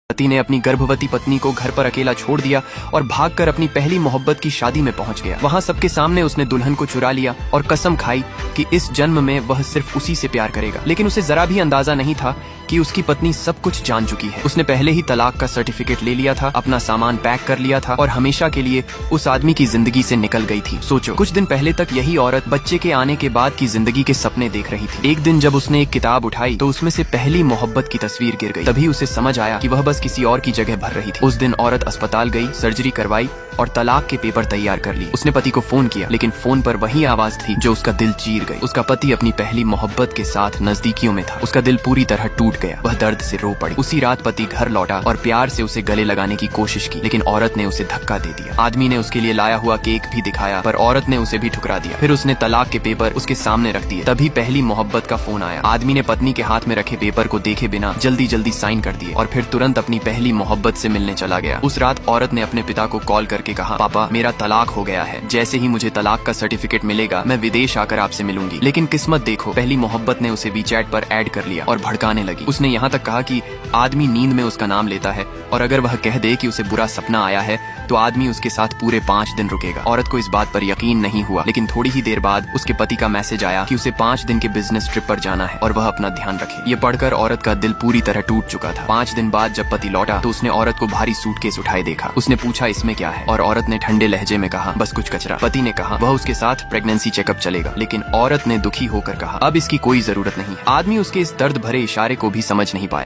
पति ने अपनी गर्भवती पत्नी को घर पर अकेला छोड़ दिया और भागकर अपनी पहली मोहब्बत की शादी में पहुंच गया। वहां सबके सामने उसने दुल्हन को चुरा लिया और कसम खाई कि इस जन्म में वह सिर्फ उसी से प्यार करेगा। लेकिन उसे जरा भी अंदाजा नहीं था कि उसकी पत्नी सब कुछ जान चुकी है। उसने पहले ही तलाक का सर्टिफिकेट ले लिया था, अपना सामान पैक कर लिया था और हमेशा के लिए उस आदमी की जिंदगी से निकल गई थी। सोचो, कुछ दिन पहले तक यही औरत बच्चे के आने के बाद की जिंदगी के सपने देख रही थी। एक दिन जब उसने एक किताब उठाई तो उसमें से पहली मोहब्बत की तस्वीर गिर गई। तभी उसे समझ आया कि वह बस किसी और की जगह भर रही थी। उस दिन औरत अस्पताल गई, सर्जरी करवाई और तलाक के पेपर तैयार कर ली। उसने पति को फोन किया, लेकिन फोन पर वही आवाज थी जो उसका दिल चीर गई। उसका पति अपनी पहली मोहब्बत के साथ नजदीकियों में था। उसका दिल पूरी तरह टूट गया। वह दर्द से रो पड़ी। उसी रात पति घर लौटा और प्यार से उसे गले लगाने की कोशिश की, लेकिन औरत ने उसे धक्का दे दिया। आदमी ने उसके लिए लाया हुआ केक भी दिखाया, पर औरत ने उसे भी ठुकरा दिया। फिर उसने तलाक के पेपर उसके सामने रख दिए। तभी पहली मोहब्बत का फोन आया। आदमी ने पत्नी के हाथ में रखे पेपर को देखे बिना जल्दी जल्दी साइन कर दिए और फिर तुरंत अपनी पहली मोहब्बत से मिलने चला गया। उस रात औरत ने अपने पिता को कॉल करके कहा, पापा मेरा तलाक हो गया है। जैसे ही मुझे तलाक का सर्टिफिकेट मिलेगा मैं विदेश आकर आपसे मिलूंगी। लेकिन किस्मत देखो, पहली मोहब्बत ने उसे वीचैट पर ऐड कर लिया और भड़काने लगी। उसने यहाँ तक कहा कि आदमी नींद में उसका नाम लेता है और अगर वह कह दे कि उसे बुरा सपना आया है तो आदमी उसके साथ पूरे 5 दिन रुकेगा। औरत को इस बात पर यकीन नहीं हुआ, लेकिन थोड़ी ही देर बाद उसके पति का मैसेज आया कि उसे 5 दिन के बिजनेस ट्रिप पर जाना है और वह अपना ध्यान रखे। ये पढ़कर औरत का दिल पूरी तरह टूट चुका था। 5 दिन बाद जब पति लौटा तो उसने औरत को भारी सूटकेस उठाए देखा। उसने पूछा, इसमें क्या है? और औरत ने ठंडे लहजे में कहा, बस कुछ कचरा। पति ने कहा वह उसके साथ प्रेगनेंसी चेकअप चलेगा, लेकिन औरत ने दुखी होकर कहा, अब इसकी कोई जरूरत नहीं है। आदमी उसके इस दर्द भरे इशारे को भी समझ नहीं पाया।